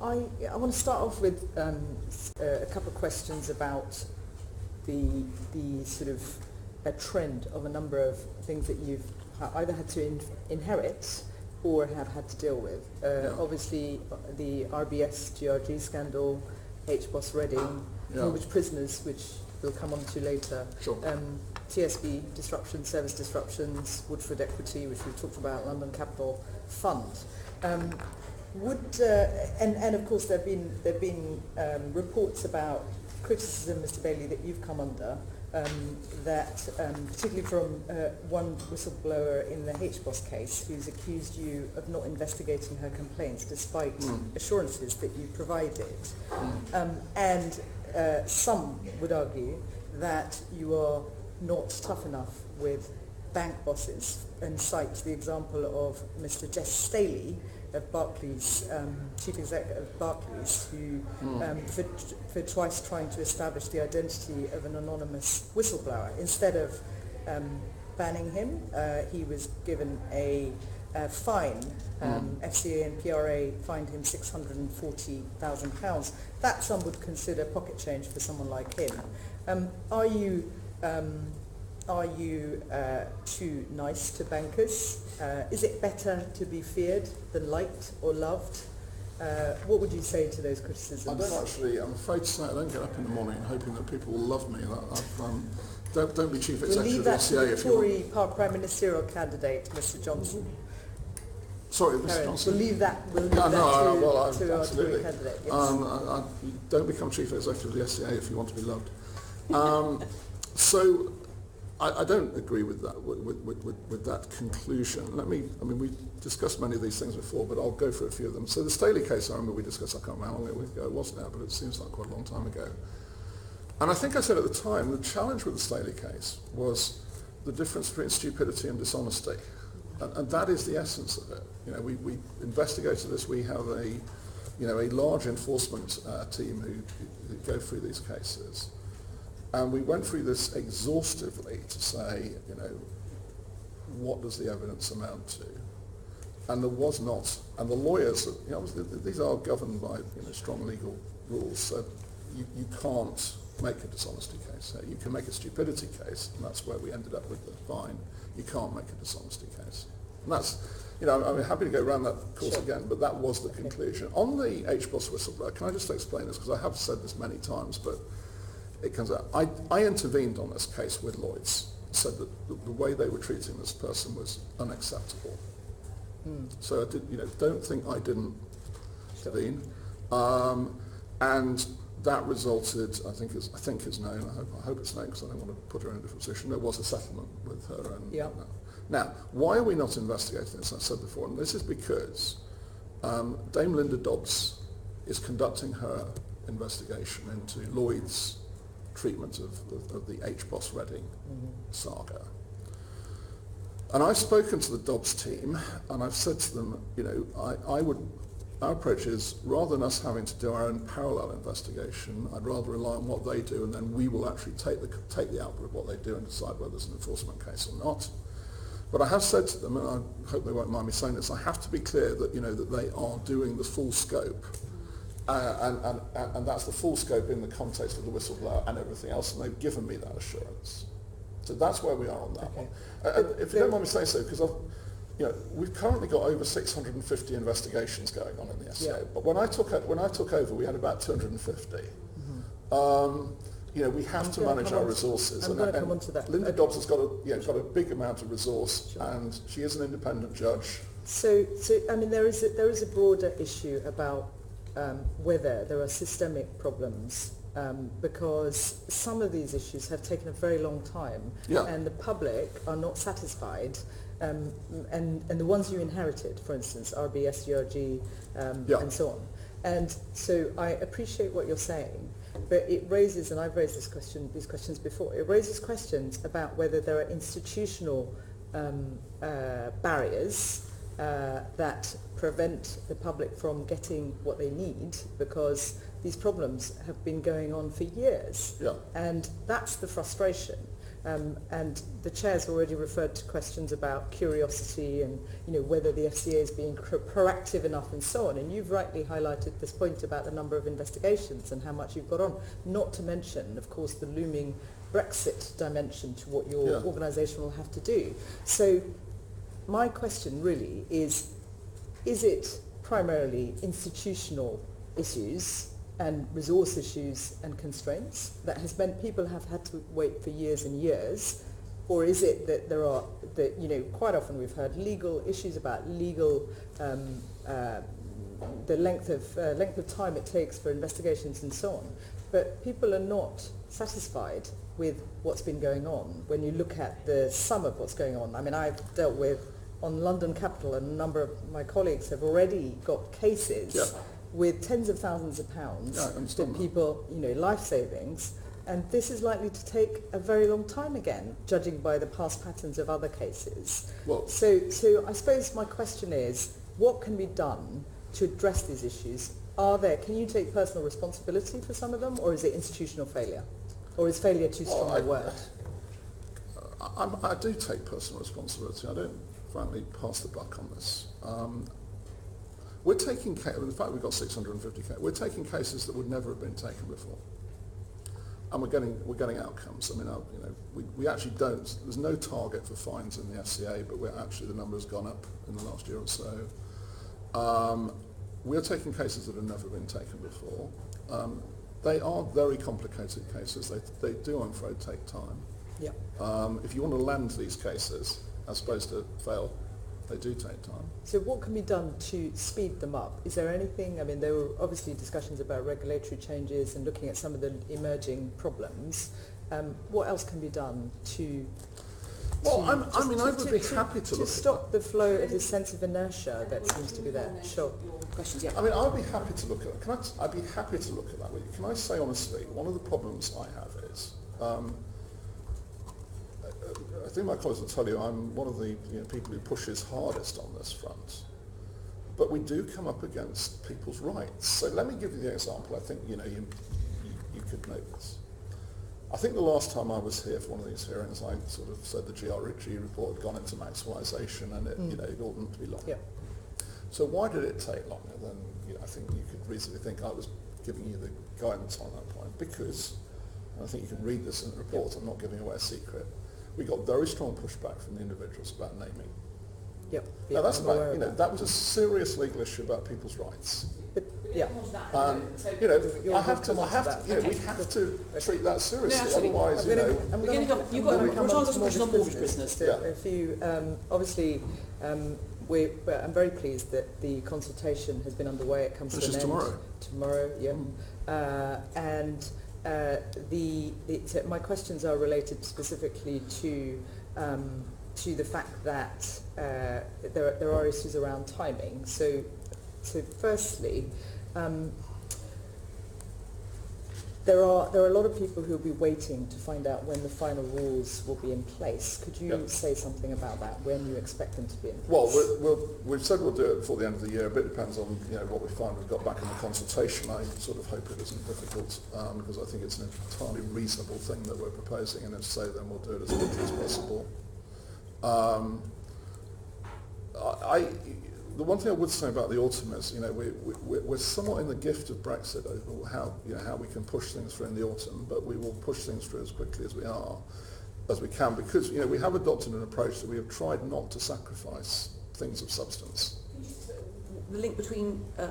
I want to start off with a couple of questions about the sort of a trend of a number of things that you've either had to inherit or have had to deal with. Obviously, the RBS GRG scandal, HBOS Reading, mortgage prisoners, which we'll come on to later. Sure. TSB disruptions, service disruptions, Woodford Equity, which we've talked about, London Capital Fund. And of course there've been reports about criticism, Mr. Bailey, that you've come under, that particularly from one whistleblower in the HBOS case, who's accused you of not investigating her complaints despite assurances that you provided. And some would argue that you are not tough enough with bank bosses, and cite the example of Mr. Jess Staley of Barclays, chief executive of Barclays, who for twice trying to establish the identity of an anonymous whistleblower. Instead of banning him, he was given a fine. FCA and PRA fined him £640,000. That some would consider pocket change for someone like him. Are you too nice to bankers? Is it better to be feared than liked or loved? What would you say to those criticisms? I don't actually, I'm afraid to say I don't get up in the morning hoping that people will love me. Don't be chief executive of the FCA if you want. We'll leave that to the Tory power ministerial candidate, Mr. Johnson. Sorry, Mr. Johnson. We'll leave that to our Tory candidate. Yes. Don't become chief executive of the FCA if you want to be loved. So I don't agree with that with that conclusion. We've discussed many of these things before, but I'll go through a few of them. So the Staley case, I remember we discussed, I can't remember how long ago it was now, but it seems like quite a long time ago. And I think I said at the time, the challenge with the Staley case was the difference between stupidity and dishonesty. And that is the essence of it. We investigated this. We have a large enforcement team who go through these cases. And we went through this exhaustively to say, what does the evidence amount to? And there was not. And the lawyers, these are governed by strong legal rules, so you can't make a dishonesty case. You can make a stupidity case, and that's where we ended up with the fine. You can't make a dishonesty case. And that's, I'm happy to go around that course again, but that was the conclusion. On the HBOS whistleblower, can I just explain this? Because I have said this many times, but it comes out. I intervened on this case with Lloyds, said that the way they were treating this person was unacceptable. So I don't think I didn't intervene. And that resulted, I think is known, I hope it's known because I don't want to put her in a different position, there was a settlement with her. Now, why are we not investigating this? I said before, and this is because Dame Linda Dobbs is conducting her investigation into Lloyd's treatment of the HBOS Reading saga. And I've spoken to the Dobbs team, and I've said to them, our approach is, rather than us having to do our own parallel investigation, I'd rather rely on what they do, and then we will actually take the output of what they do and decide whether there's an enforcement case or not. But I have said to them, and I hope they won't mind me saying this, I have to be clear that that they are doing the full scope. And that's the full scope in the context of the whistleblower and everything else, and they've given me that assurance. So that's where we are on that one. If you don't mind me saying so, because we've currently got over 650 investigations going on in the FCA, but when I took over, we had about 250. We have to manage our resources. I'm going to come on to that. Linda Dobbs has got a big amount of resource, and she is an independent judge. So there is a broader issue about whether there are systemic problems, because some of these issues have taken a very long time, and the public are not satisfied, and the ones you inherited, for instance, RBS, GRG, and so on. And so I appreciate what you're saying, but it raises, and I've raised these questions before, it raises questions about whether there are institutional barriers that prevent the public from getting what they need, because these problems have been going on for years. And that's the frustration. And the chair's already referred to questions about curiosity and, whether the FCA is being proactive enough and so on. And you've rightly highlighted this point about the number of investigations and how much you've got on. Not to mention, of course, the looming Brexit dimension to what your organisation will have to do. So my question really is it primarily institutional issues and resource issues and constraints that has meant people have had to wait for years and years, or is it that there are, quite often we've heard legal issues about legal, the length of time it takes for investigations and so on, but people are not satisfied with what's been going on. When you look at the sum of what's going on, I mean, I've dealt with on London Capital, and a number of my colleagues have already got cases with tens of thousands of pounds, and people, life savings, and this is likely to take a very long time again, judging by the past patterns of other cases. Well, so I suppose my question is, what can be done to address these issues? Can you take personal responsibility for some of them, or is it institutional failure? Or is failure too strong a word? I do take personal responsibility. I don't, frankly, pass the buck on this. We're taking, in fact, we've got 650 cases. We're taking cases that would never have been taken before, and we're getting outcomes. I mean, we actually don't. There's no target for fines in the FCA, but the number has gone up in the last year or so. We're taking cases that have never been taken before. They are very complicated cases. They do, I'm afraid, take time. Yeah. If you want to land these cases, as opposed to fail, they do take time. So what can be done to speed them up? Is there anything, I mean, there were obviously discussions about regulatory changes and looking at some of the emerging problems. What else can be done to... Well, I would be happy to stop the flow of this sense of inertia that seems to be there. Sure. Questions, yeah. I mean, I'd be happy to look at that. I'd be happy to look at that with you. Can I say honestly, one of the problems I have is, I think my colleagues will tell you, I'm one of the people who pushes hardest on this front. But we do come up against people's rights. So let me give you the example. I think you could know this. I think the last time I was here for one of these hearings, I sort of said the GRG report had gone into maximisation and it oughtn't to be long. Yep. So why did it take longer than I think you could reasonably think I was giving you the guidance on that point? Because, and I think you can read this in the report, I'm not giving away a secret, we got very strong pushback from the individuals about naming. Yep. Now that's about, that was a serious legal issue about people's rights. But, yeah. We have to treat that seriously. Otherwise, You've got a question on mortgage business. If you, obviously, I'm very pleased that the consultation has been underway. It comes to an end tomorrow. Yeah. My questions are related specifically to the fact that there are issues around timing. So firstly, there are a lot of people who will be waiting to find out when the final rules will be in place. Could you say something about that, when you expect them to be in place? Well, we've said we'll do it before the end of the year. A bit depends on what we find we've got back in the consultation. I sort of hope it isn't difficult because I think it's an entirely reasonable thing that we're proposing, and if so, then we'll do it as quickly as possible. The one thing I would say about the autumn is, we're somewhat in the gift of Brexit over how we can push things through in the autumn, but we will push things through as quickly as we can, because we have adopted an approach that we have tried not to sacrifice things of substance. The link between, I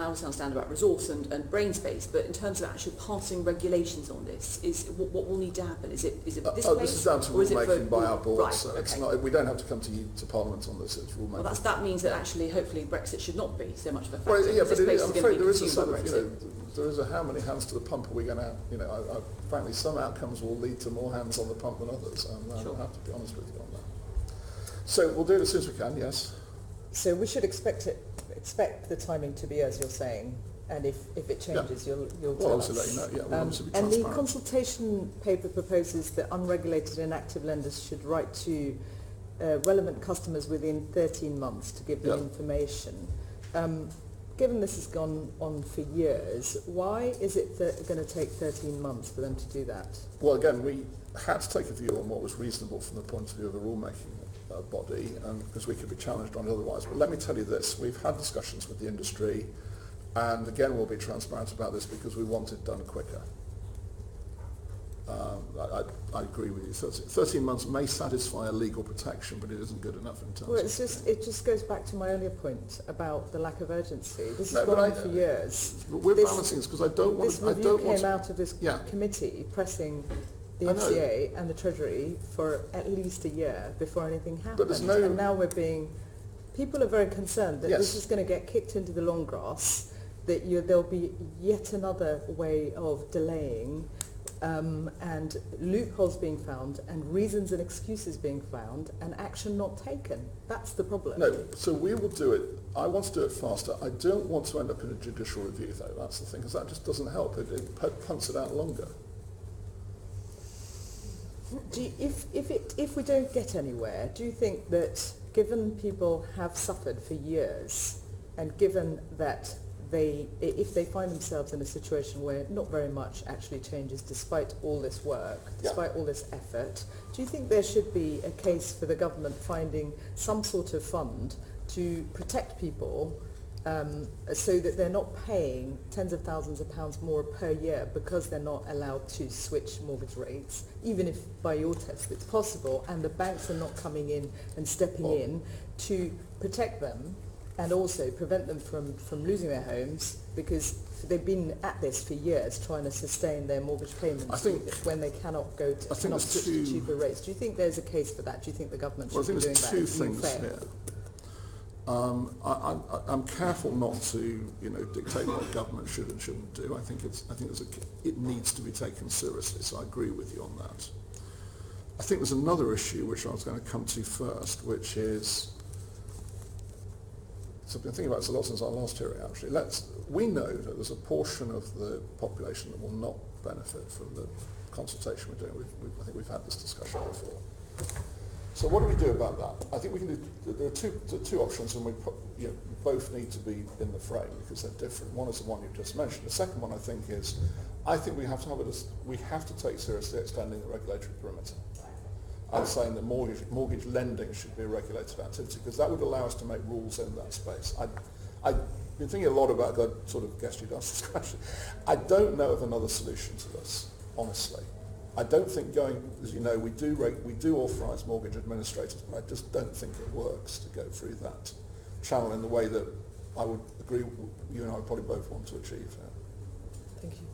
also understand about resource and brain space, but in terms of actually passing regulations on this, is what will need to happen? Is it this place? This is down to rulemaking by our board, right, so okay. It's not. We don't have to come to Parliament on this. It's rulemaking. Well, that means that actually, hopefully, Brexit should not be so much of a factor. Well, yeah, but I'm afraid there is a sort of, Brexit. there is a how many hands to the pump are we going to? Frankly, some outcomes will lead to more hands on the pump than others, and I have to be honest with you on that. So we'll do it as soon as we can. Yes. So we should expect the timing to be as you're saying, and if it changes, you'll tell us. Let you know. Yeah, we'll obviously be and transparent. the consultation paper proposes that unregulated and active lenders should write to relevant customers within 13 months to give them information. given this has gone on for years, why is it going to take 13 months for them to do that? Well, again, we had to take a view on what was reasonable from the point of view of a rulemaking body, because we could be challenged on it otherwise. But let me tell you this, we've had discussions with the industry, and again we'll be transparent about this because we want it done quicker. I agree with you. 13 months may satisfy a legal protection, but it isn't good enough in terms of... It just goes back to my earlier point about the lack of urgency. This No, has but gone on for years. We're balancing this because I don't want... This review came out of this Yeah. committee pressing the I know. FCA and the Treasury for at least a year before anything happened. But there's no... And now we're being... People are very concerned that Yes. this is going to get kicked into the long grass, that there'll be yet another way of delaying, and loopholes being found and reasons and excuses being found and action not taken. That's the problem. No, so we will do it. I want to do it faster. I don't want to end up in a judicial review, though. That's the thing, because that just doesn't help. It punts it out longer. If we don't get anywhere, do you think that given people have suffered for years and given that if they find themselves in a situation where not very much actually changes despite all this work, despite all this effort, do you think there should be a case for the government finding some sort of fund to protect people so that they're not paying tens of thousands of pounds more per year because they're not allowed to switch mortgage rates, even if by your test it's possible, and the banks are not coming in and stepping in to protect them and also prevent them from losing their homes, because they've been at this for years trying to sustain their mortgage payments when they cannot go to switch to cheaper rates. Do you think there's a case for that? Do you think the government should be doing that? I think there's two things here. I'm careful not to, dictate what government should and shouldn't do. I think it needs to be taken seriously. So I agree with you on that. I think there's another issue which I was going to come to first, which is, so I've been thinking about this a lot since our last hearing. Actually, we know that there's a portion of the population that will not benefit from the consultation we're doing. I think we've had this discussion before. So what do we do about that? I think we can do. There are two options, and both need to be in the frame because they're different. One is the one you just mentioned. The second one I think we have to take seriously extending the regulatory perimeter. I'm saying that mortgage lending should be a regulated activity because that would allow us to make rules in that space. I've been thinking a lot about that. Sort of guessed you'd ask this question. I don't know of another solution to this, honestly. I don't think as you know, we do authorise mortgage administrators, but I just don't think it works to go through that channel in the way that I would agree you and I would probably both want to achieve. Thank you.